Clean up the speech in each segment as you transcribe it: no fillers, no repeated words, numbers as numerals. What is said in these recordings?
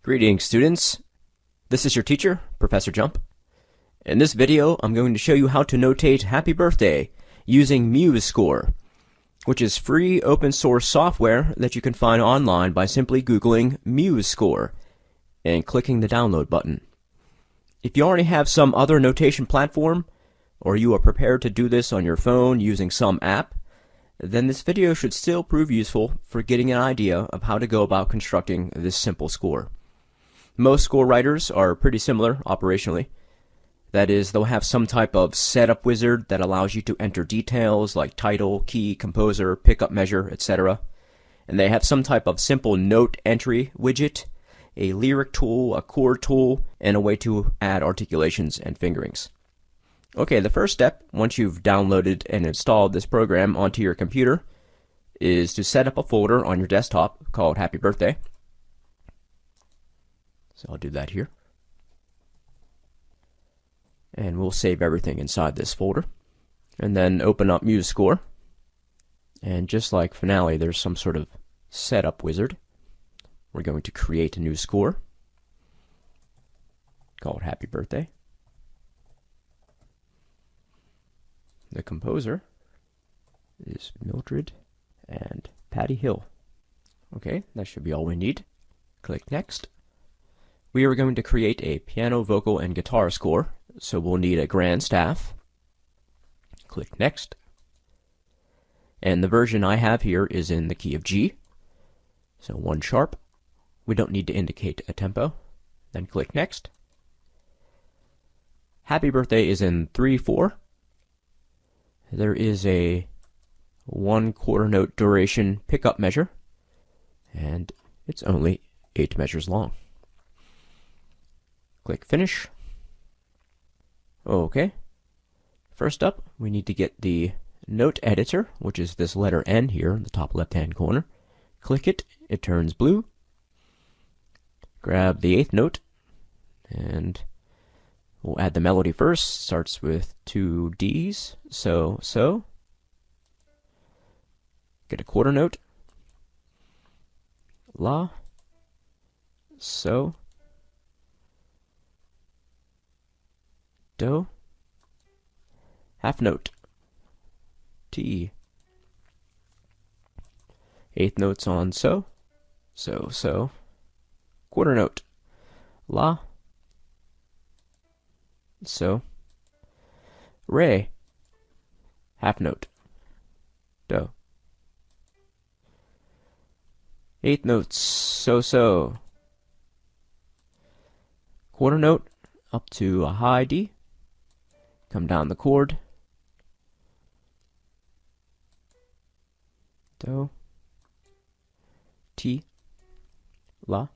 Greetings, students. This is your teacher, Professor Jump. In this video, I'm going to show you how to notate happy birthday using MuseScore, which is free open source software that you can find online by simply Googling MuseScore and clicking the download button. If you already have some other notation platform, or you are prepared to do this on your phone using some app, then this video should still prove useful for getting an idea of how to go about constructing this simple score. Most score writers are pretty similar operationally. That is, they'll have some type of setup wizard that allows you to enter details like title, key, composer, pickup measure, etc. And they have some type of simple note entry widget, a lyric tool, a chord tool, and a way to add articulations and fingerings. Okay, the first step, once you've downloaded and installed this program onto your computer, is to set up a folder on your desktop called Happy Birthday. So I'll do that here. And we'll save everything inside this folder. And then open up MuseScore. And just like Finale, there's some sort of setup wizard. We're going to create a new score called Happy Birthday. The composer is Mildred and Patty Hill. Okay, that should be all we need. Click Next. We are going to create a piano, vocal, and guitar score, so we'll need a grand staff. Click Next. And the version I have here is in the key of G, so 1 sharp. We don't need to indicate a tempo. Then click Next. Happy Birthday is in 3/4. There is a 1/4 note duration pickup measure, and it's only 8 measures long. Click Finish. Okay. First up, we need to get the note editor, which is this letter N here in the top left-hand corner. Click it, it turns blue. Grab the 8th note, and we'll add the melody first. Starts with 2 Ds, so, so. Get a 1/4 note. La, so. Do, 1/2 note, T, 8th notes on so, so, so, 1/4 note, La, so, Re, 1/2 note, Do, 8th notes, so, so, 1/4 note up to a high D. Come down the chord. Do, Ti, La.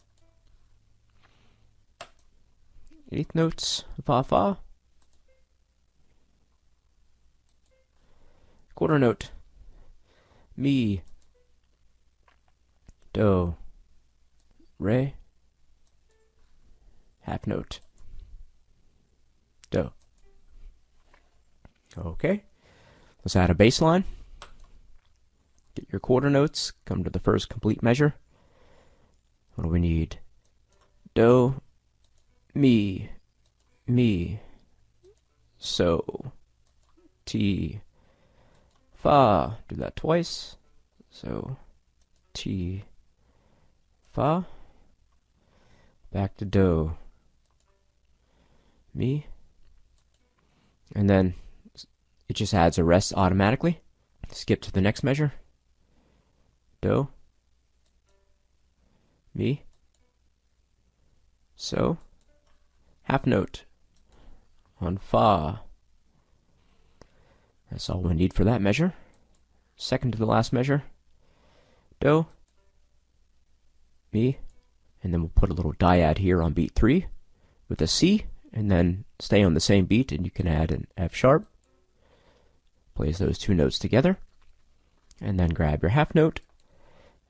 8th notes, Fa, Fa. 1/4 note, Mi, Do, Re. 1/2 note, Do. Okay, let's add a bass line. Get your 1/4 notes, come to the first complete measure. What do we need? Do, Mi, Mi, so, Ti, Fa. Do that twice. So, Ti, Fa. Back to Do, Mi. And then it just adds a rest automatically. Skip to the next measure. Do, Mi, so, 1/2 note on Fa. That's all we need for that measure. Second to the last measure. Do, Mi, and then we'll put a little dyad here on beat 3 with a C, and then stay on the same beat, and you can add an F sharp. Plays those 2 notes together, and then grab your 1/2 note,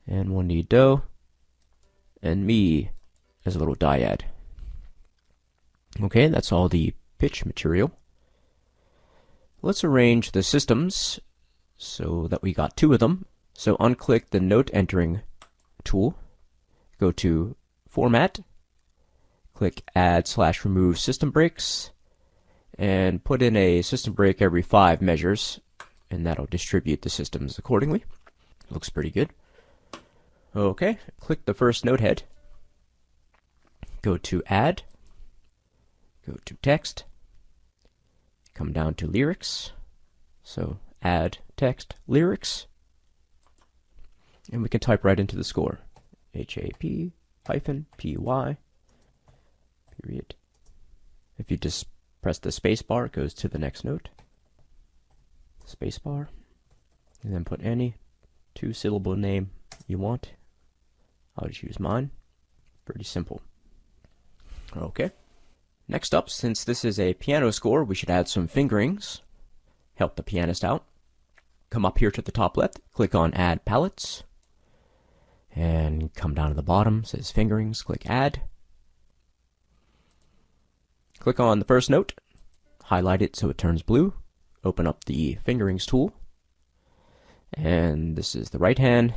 and we'll need Do and Mi as a little dyad. Okay, that's all the pitch material. Let's arrange the systems so that we got 2 of them. So unclick the note entering tool, go to Format, click add/remove system breaks, and put in a system break every 5 measures, and that'll distribute the systems accordingly. Looks pretty good. Okay, click the first note head. Go to Add. Go to Text. Come down to Lyrics. So add text lyrics. And we can type right into the score. HAP-PY period. If you just press the space bar, it goes to the next note. Space bar. And then put any 2-syllable name you want. I'll just use mine. Pretty simple. Okay. Next up, since this is a piano score, we should add some fingerings. Help the pianist out. Come up here to the top left, click on Add Palettes. And come down to the bottom, it says Fingerings, click Add. Click on the first note, highlight it so it turns blue. Open up the Fingerings tool. And this is the right hand,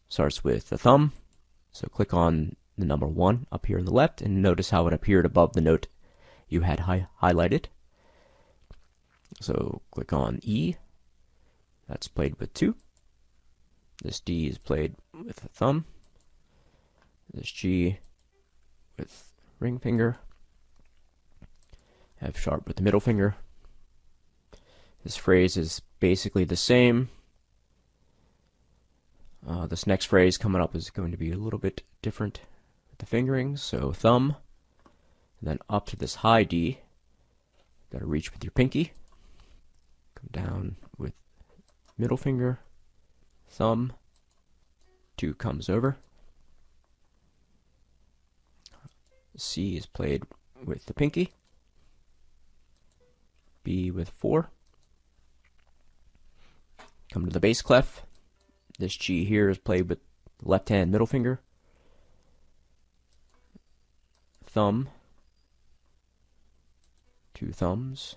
starts with the thumb. So click on the number 1 up here on the left, and notice how it appeared above the note you had highlighted. So click on E, that's played with 2. This D is played with the thumb. This G with ring finger. F sharp with the middle finger. This phrase is basically the same. This next phrase coming up is going to be a little bit different with the fingerings. So thumb, and then up to this high D. Got to reach with your pinky. Come down with middle finger, thumb, 2 comes over. C is played with the pinky. B with 4. Come to the bass clef. This G here is played with the left hand middle finger, thumb, 2 thumbs.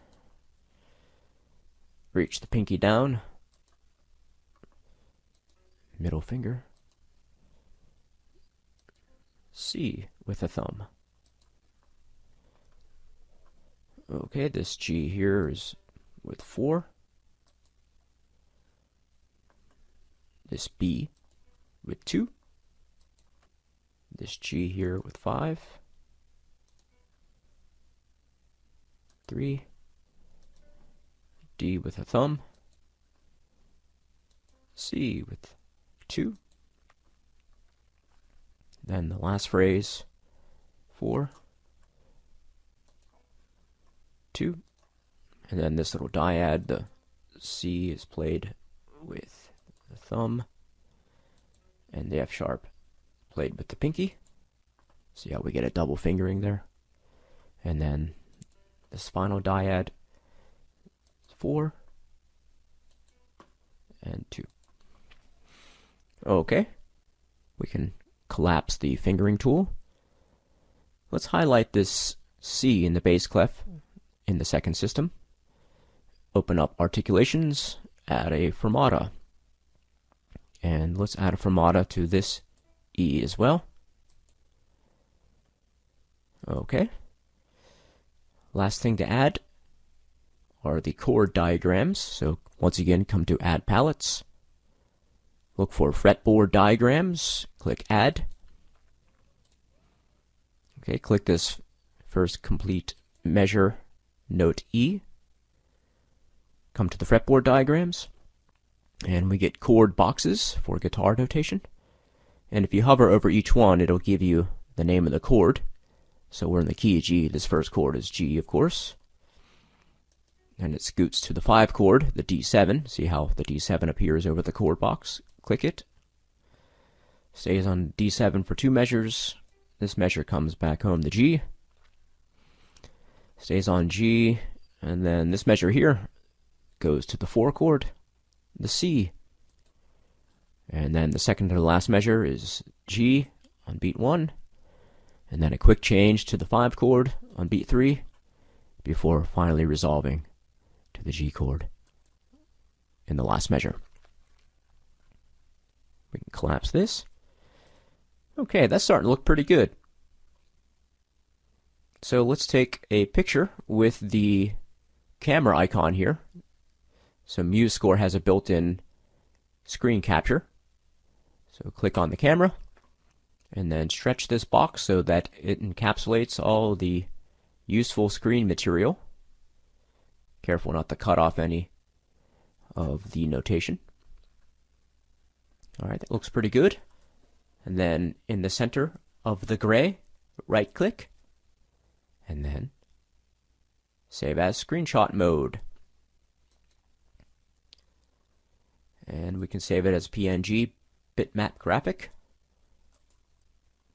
Reach the pinky down, middle finger, C with a thumb. Okay, this G here is with 4. This B with 2. This G here with 5. 3. D with a thumb. C with 2. Then the last phrase, 4. 2. And then this little dyad, the C is played with the thumb, and the F sharp played with the pinky. See how we get a double fingering there? And then this final dyad, 4 and 2. Okay, we can collapse the fingering tool. Let's highlight this C in the bass clef in the second system. Open up Articulations, add a fermata. And let's add a fermata to this E as well. Okay. Last thing to add are the chord diagrams. So once again, come to Add Palettes. Look for fretboard diagrams. Click Add. Okay, click this first complete measure, note E. Come to the fretboard diagrams. And we get chord boxes for guitar notation. And if you hover over each one, it'll give you the name of the chord. So we're in the key of G. This first chord is G, of course. And it scoots to the 5 chord, the D7. See how the D7 appears over the chord box. Click it. Stays on D7 for 2 measures. This measure comes back home to G. Stays on G. And then this measure here goes to the 4 chord, the C. And then the second to the last measure is G on beat 1. And then a quick change to the 5 chord on beat 3 before finally resolving to the G chord in the last measure. We can collapse this. Okay, that's starting to look pretty good. So let's take a picture with the camera icon here. So MuseScore has a built-in screen capture. So click on the camera and then stretch this box so that it encapsulates all the useful screen material. Careful not to cut off any of the notation. Alright, that looks pretty good. And then in the center of the gray, right click, and then save as screenshot mode. And we can save it as PNG bitmap graphic.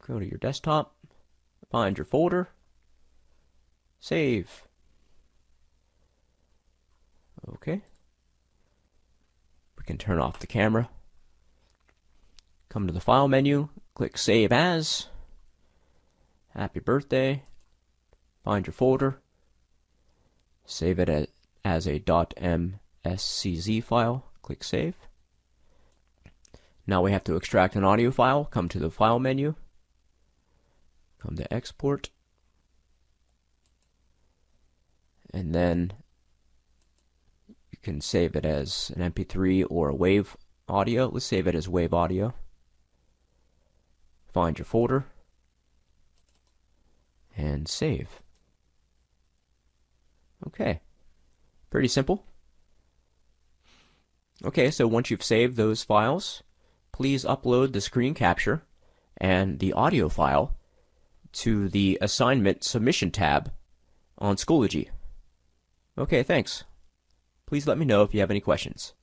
Go to your desktop, find your folder, save. Okay. We can turn off the camera. Come to the file menu, click Save As, Happy Birthday, find your folder, save it as a .mscz file, click Save. Now we have to extract an audio file, come to the File menu, come to Export, and then you can save it as an MP3 or a WAV audio. Let's save it as WAV audio. Find your folder and save. Okay, pretty simple. Okay, so once you've saved those files, please upload the screen capture and the audio file to the assignment submission tab on Schoology. Okay, thanks. Please let me know if you have any questions.